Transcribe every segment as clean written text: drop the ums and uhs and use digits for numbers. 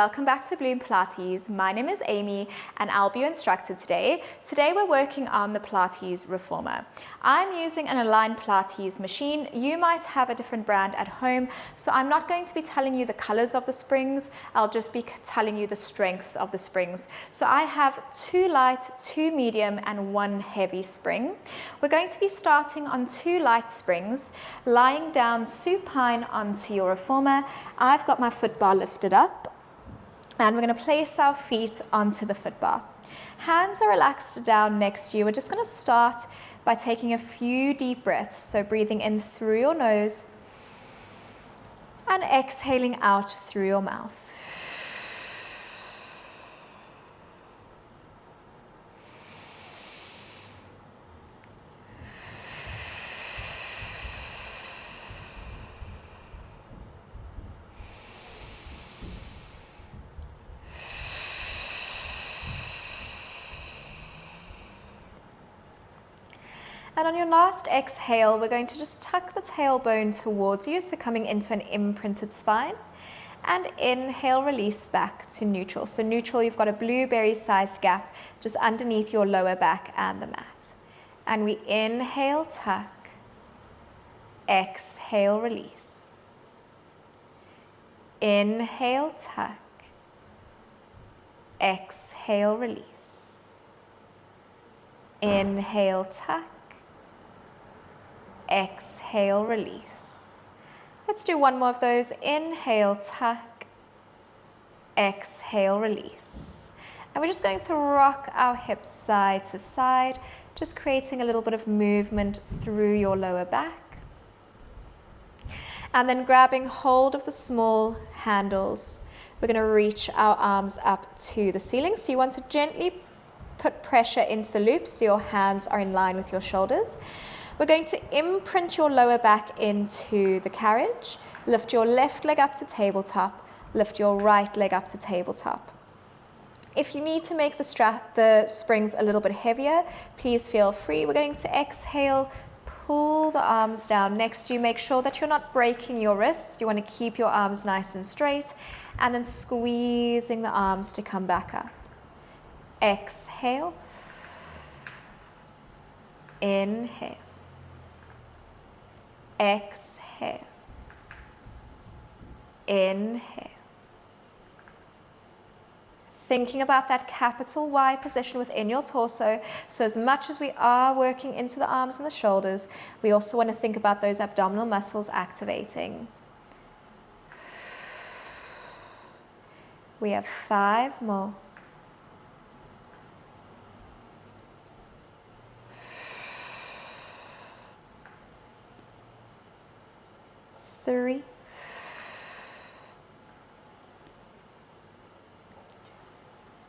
welcome back to Bloom Pilates. My name is Amy and I'll be your instructor today. Today we're working on the Pilates Reformer. I'm using an aligned Pilates machine. You might have a different brand at home, so I'm not going to be telling you the colors of the springs. I'll just be telling you the strengths of the springs. So I have 2 light, 2 medium and 1 heavy spring. We're going to be starting on 2 light springs, lying down supine onto your Reformer. I've got my foot bar lifted up. And we're going to place our feet onto the foot bar. Hands are relaxed down next to you. We're just going to start by taking a few deep breaths. So breathing in through your nose and exhaling out through your mouth. And on your last exhale, we're going to just tuck the tailbone towards you, so coming into an imprinted spine. And inhale, release back to neutral. So neutral, you've got a blueberry-sized gap just underneath your lower back and the mat. And we inhale, tuck. Exhale, release. Inhale, tuck. Exhale, release. Inhale, tuck. Exhale, release. Let's do one more of those. Inhale, tuck. Exhale, release. And we're just going to rock our hips side to side, just creating a little bit of movement through your lower back. And then grabbing hold of the small handles, we're going to reach our arms up to the ceiling. So you want to gently put pressure into the loops so your hands are in line with your shoulders. We're going to imprint your lower back into the carriage. Lift your left leg up to tabletop. Lift your right leg up to tabletop. If you need to make the springs a little bit heavier, please feel free. We're going to exhale, pull the arms down next to you. Make sure that you're not breaking your wrists. You want to keep your arms nice and straight. And then squeezing the arms to come back up. Exhale. Inhale. Exhale. Inhale. Thinking about that capital Y position within your torso. So as much as we are working into the arms and the shoulders, we also want to think about those abdominal muscles activating. We have 5 more. 3,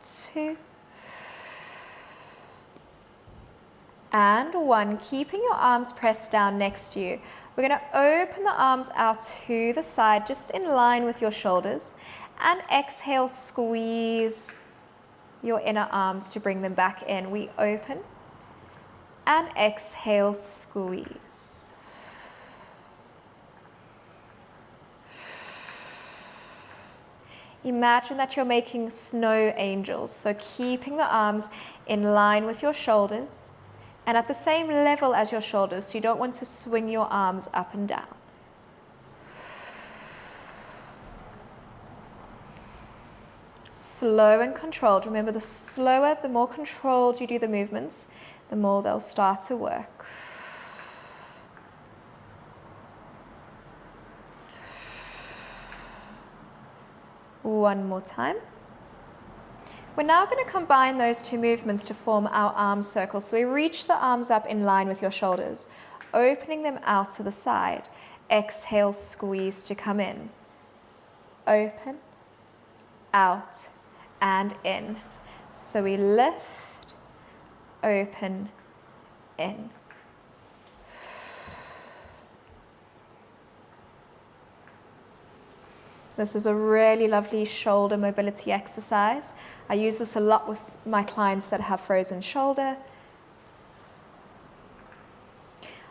2, and 1. Keeping your arms pressed down next to you. We're going to open the arms out to the side, just in line with your shoulders. And exhale, squeeze your inner arms to bring them back in. We open. And exhale, squeeze. Imagine that you're making snow angels, so keeping the arms in line with your shoulders and at the same level as your shoulders, so you don't want to swing your arms up and down. Slow and controlled. Remember, the slower, the more controlled you do the movements, the more they'll start to work. One more time. We're now going to combine those 2 movements to form our arm circle. So we reach the arms up in line with your shoulders, opening them out to the side. Exhale, squeeze to come in. Open, out, and in. So we lift, open, in. This is a really lovely shoulder mobility exercise. I use this a lot with my clients that have frozen shoulder.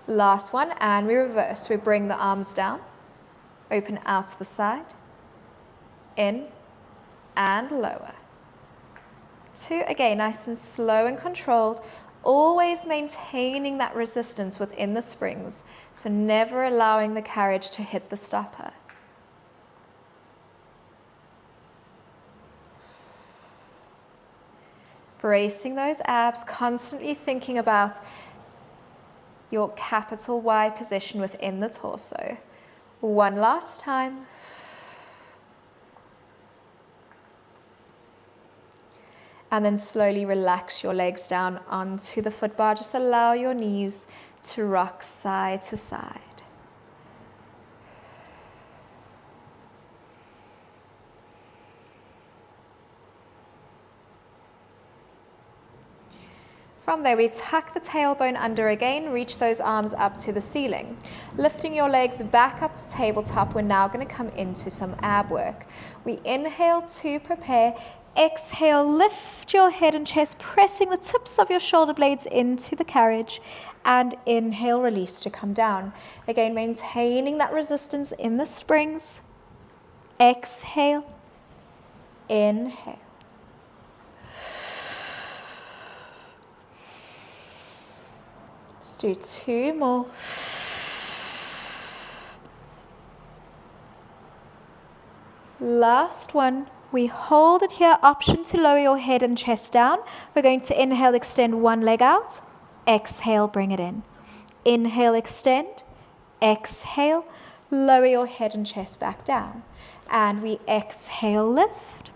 Last one, and we reverse. We bring the arms down, open out to the side, in, and lower. 2, again, nice and slow and controlled, always maintaining that resistance within the springs, so never allowing the carriage to hit the stopper. Bracing those abs, constantly thinking about your capital Y position within the torso. One last time. And then slowly relax your legs down onto the foot bar. Just allow your knees to rock side to side. From there, we tuck the tailbone under again, reach those arms up to the ceiling. Lifting your legs back up to tabletop, we're now going to come into some ab work. We inhale to prepare. Exhale, lift your head and chest, pressing the tips of your shoulder blades into the carriage. And inhale, release to come down. Again, maintaining that resistance in the springs. Exhale, inhale. Let's do 2 more. Last one. We hold it here, option to lower your head and chest down. We're going to inhale, extend one leg out. Exhale, bring it in. Inhale, extend. Exhale, lower your head and chest back down. And we exhale, lift.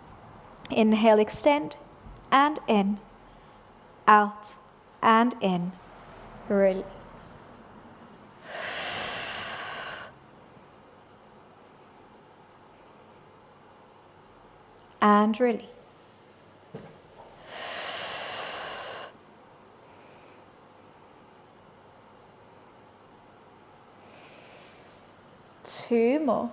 Inhale, extend, and in. Out, and in. Release. And release. Two more.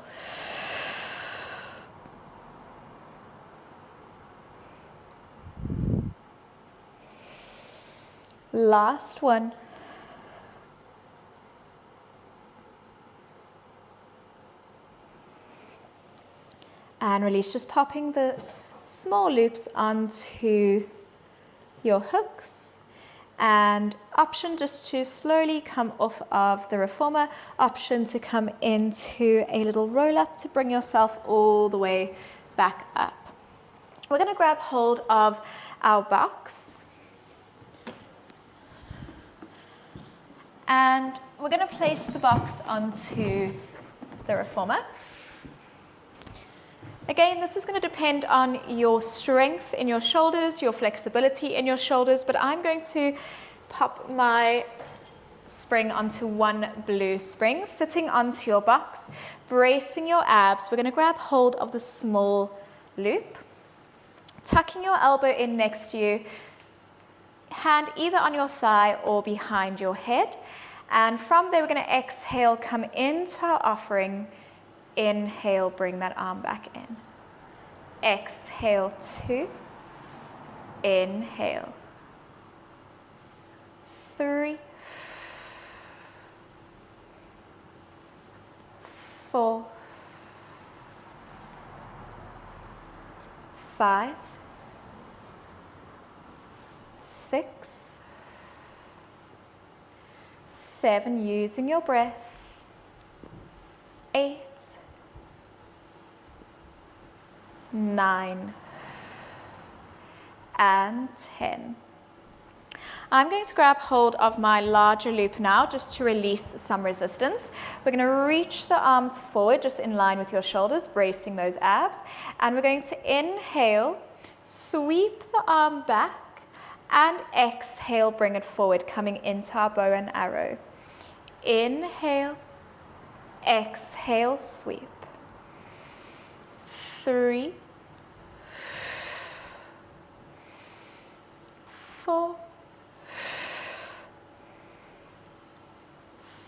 Last one. And release, just popping the small loops onto your hooks. And option just to slowly come off of the reformer. Option to come into a little roll up to bring yourself all the way back up. We're going to grab hold of our box. And we're going to place the box onto the reformer. Again, this is going to depend on your strength in your shoulders, your flexibility in your shoulders, but I'm going to pop my spring onto one blue spring, sitting onto your box, bracing your abs. We're going to grab hold of the small loop, tucking your elbow in next to you, hand either on your thigh or behind your head. And from there, we're going to exhale, come into our offering. Inhale, bring that arm back in. Exhale, 2. Inhale. 3. 4. 5. 6. 7, using your breath. 8. 9 and 10. I'm going to grab hold of my larger loop now just to release some resistance. We're going to reach the arms forward just in line with your shoulders, bracing those abs. And we're going to inhale, sweep the arm back, and exhale, bring it forward, coming into our bow and arrow. Inhale, exhale, sweep. 3, 4,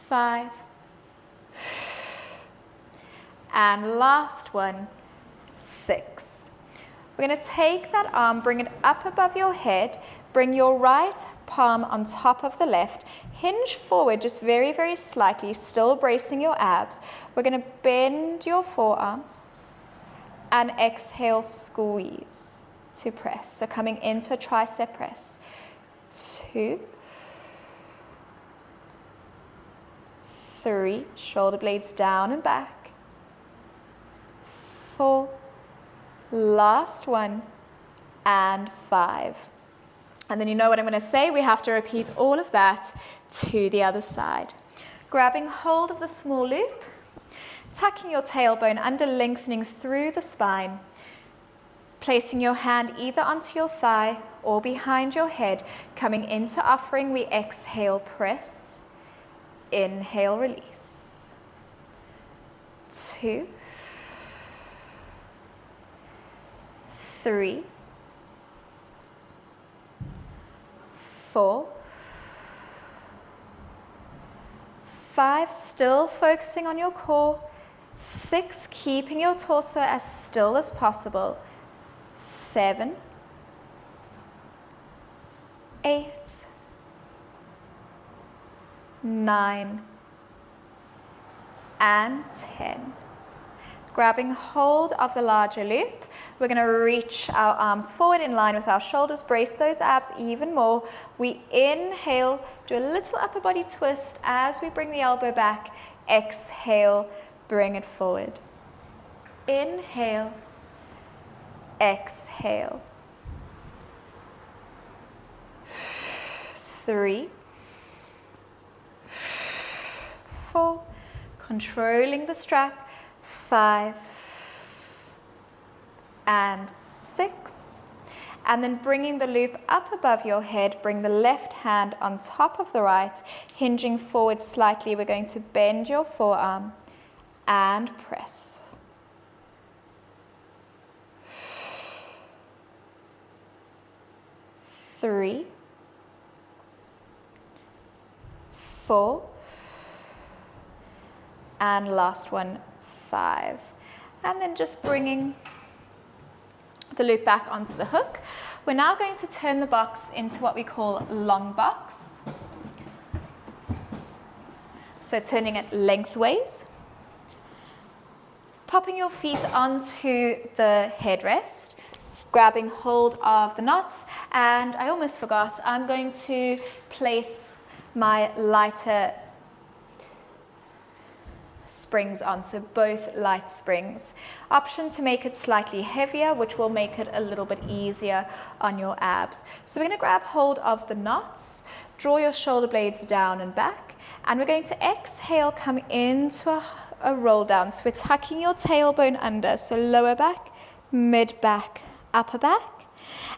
5, and last one, 6. We're going to take that arm, bring it up above your head, bring your right palm on top of the left, hinge forward just very, very slightly, still bracing your abs. We're going to bend your forearms, and exhale, squeeze to press. So coming into a tricep press. 2, 3, shoulder blades down and back. 4, last one, and 5. And then you know what I'm going to say, we have to repeat all of that to the other side. Grabbing hold of the small loop, tucking your tailbone under, lengthening through the spine, placing your hand either onto your thigh or behind your head, coming into offering, we exhale, press, inhale, release. 2, 3, 4, 5, still focusing on your core. 6, keeping your torso as still as possible. 7, 8, 9, and 10. Grabbing hold of the larger loop, we're going to reach our arms forward in line with our shoulders, brace those abs even more. We inhale, do a little upper body twist as we bring the elbow back. Exhale, bring it forward. Inhale, exhale. 3, 4, controlling the strap. 5 and 6, and then bringing the loop up above your head, bring the left hand on top of the right, hinging forward slightly. We're going to bend your forearm and press. 3, 4, and last one, 5. And then just bringing the loop back onto the hook. We're now going to turn the box into what we call long box. So turning it lengthways. Popping your feet onto the headrest, grabbing hold of the knots, and I almost forgot, I'm going to place my lighter springs on, so both light springs. Option to make it slightly heavier, which will make it a little bit easier on your abs. So we're going to grab hold of the knots, draw your shoulder blades down and back, and we're going to exhale, come into a roll down. So we're tucking your tailbone under, so lower back, mid back, upper back,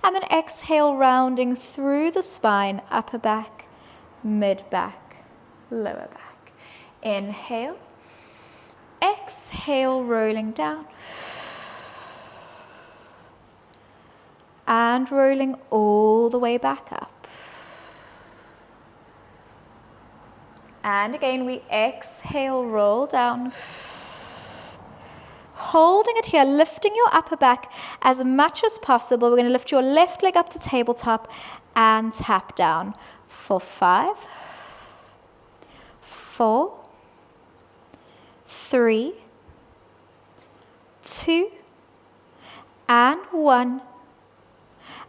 and then exhale, rounding through the spine, upper back, mid back, lower back. Inhale. Exhale, rolling down. And rolling all the way back up. And again, we exhale, roll down. Holding it here, lifting your upper back as much as possible. We're going to lift your left leg up to tabletop and tap down for 5, 4, 3, 2, and 1.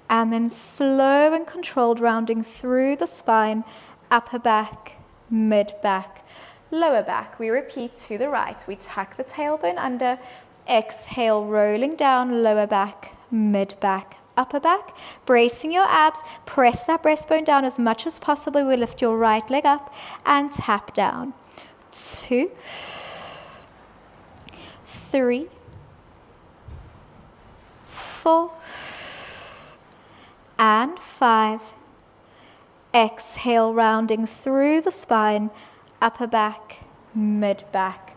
And then slow and controlled, rounding through the spine, upper back, mid back, lower back. We repeat to the right. We tuck the tailbone under, exhale, rolling down, lower back, mid back, upper back, bracing your abs, press that breastbone down as much as possible. We lift your right leg up and tap down. 2, 3, 4, and 5. Exhale, rounding through the spine, upper back, mid back,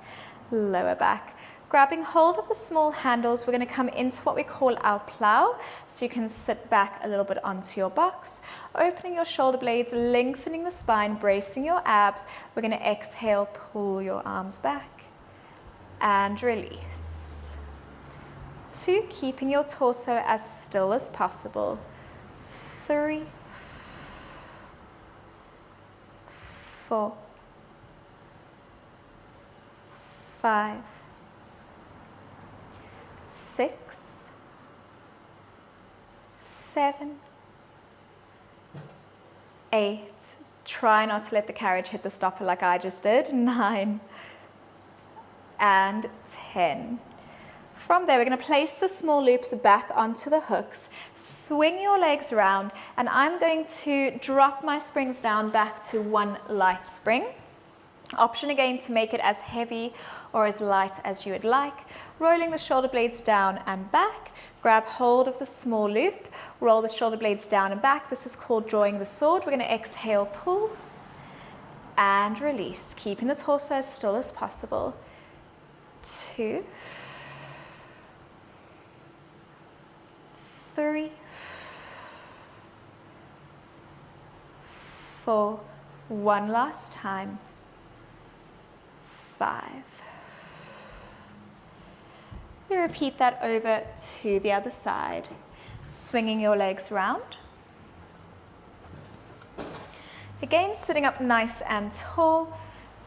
lower back. Grabbing hold of the small handles, we're going to come into what we call our plow. So you can sit back a little bit onto your box, opening your shoulder blades, lengthening the spine, bracing your abs. We're going to exhale, pull your arms back and release. 2, keeping your torso as still as possible. 3, 4, 5, 6, 7, 8. Try not to let the carriage hit the stopper like I just did. 9 and 10. From there, we're going to place the small loops back onto the hooks, swing your legs around, and I'm going to drop my springs down back to one light spring. Option again to make it as heavy or as light as you would like. Rolling the shoulder blades down and back, grab hold of the small loop, roll the shoulder blades down and back. This is called drawing the sword. We're going to exhale, pull, and release, keeping the torso as still as possible. 2, 3, 4, one last time, 5. We repeat that over to the other side, swinging your legs round. Again, sitting up nice and tall,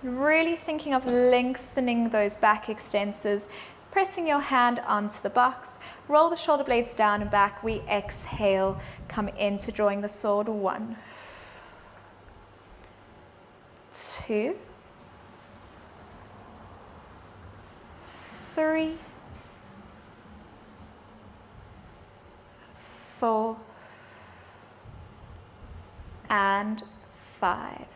really thinking of lengthening those back extensors, pressing your hand onto the box, roll the shoulder blades down and back. We exhale, come into drawing the sword. 1, 2, 3, 4, and 5.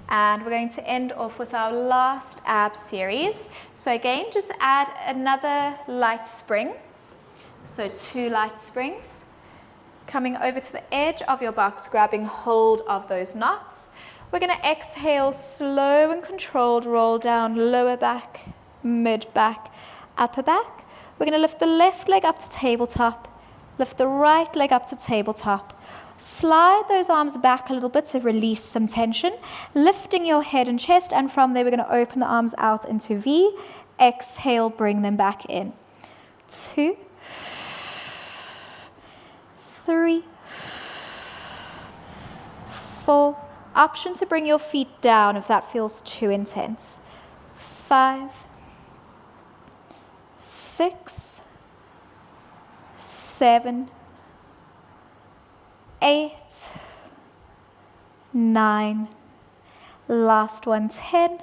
And we're going to end off with our last ab series. So again, just add another light spring. So 2 light springs. Coming over to the edge of your box, grabbing hold of those knots. We're going to exhale, slow and controlled, roll down lower back, mid back, upper back. We're going to lift the left leg up to tabletop, lift the right leg up to tabletop. Slide those arms back a little bit to release some tension, lifting your head and chest, and from there we're going to open the arms out into V. Exhale, bring them back in. 2, 3, 4. Option to bring your feet down if that feels too intense. 5, 6, 7, 8, 9, last one, 10.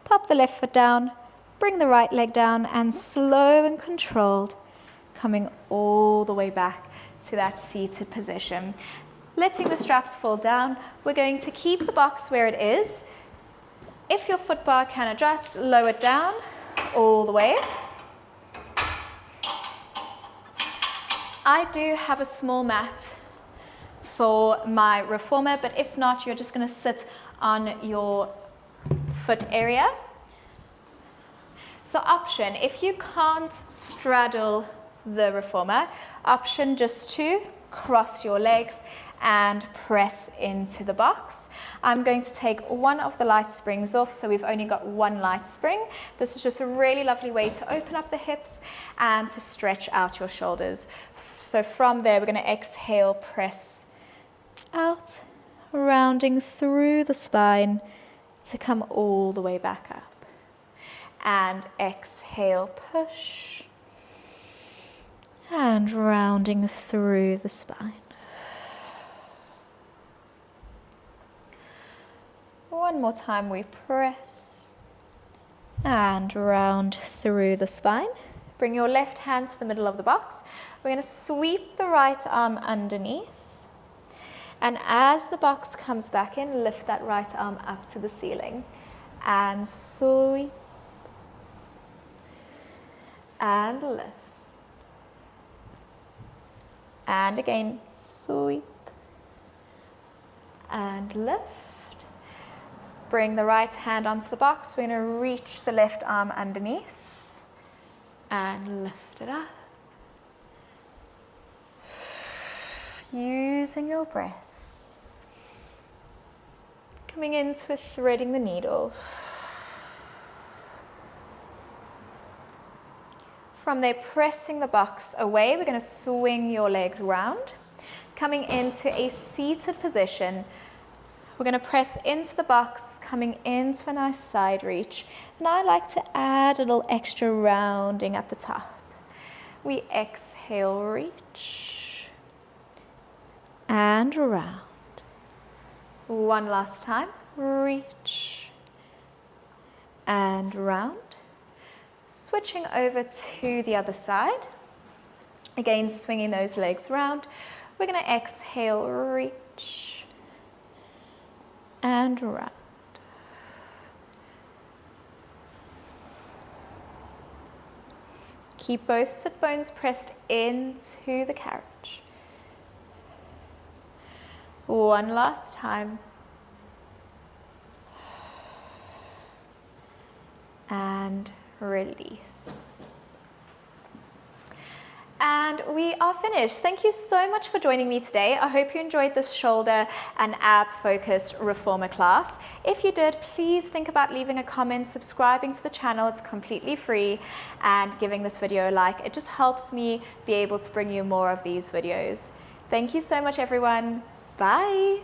Pop the left foot down, bring the right leg down, and slow and controlled, coming all the way back to that seated position. Letting the straps fall down, we're going to keep the box where it is. If your foot bar can adjust, lower it down all the way. I do have a small mat for my reformer, but if not, you're just going to sit on your foot area. So option, if you can't straddle the reformer, option just to cross your legs and press into the box. I'm going to take one of the light springs off, so we've only got one light spring. This is just a really lovely way to open up the hips and to stretch out your shoulders. So from there, we're going to exhale, press out, rounding through the spine to come all the way back up. And exhale, push, and rounding through the spine. One more time, we press and round through the spine. Bring your left hand to the middle of the box. We're going to sweep the right arm underneath. And as the box comes back in, lift that right arm up to the ceiling. And sweep. And lift. And again, sweep. And lift. Bring the right hand onto the box. We're going to reach the left arm underneath and lift it up. Using your breath. Coming into a threading the needle. From there, pressing the box away, we're going to swing your legs round. Coming into a seated position. We're going to press into the box, coming into a nice side reach. And I like to add a little extra rounding at the top. we exhale, reach, and round. One last time, reach, and round. Switching over to the other side. Again, swinging those legs round. We're going to exhale, reach, and round. Keep both sit bones pressed into the carriage. One last time. And release. And we are finished. Thank you so much for joining me today. I hope you enjoyed this shoulder and ab focused reformer class. If you did, please think about leaving a comment, subscribing to the channel, it's completely free, and giving this video a like. It just helps me be able to bring you more of these videos. Thank you so much, everyone. Bye.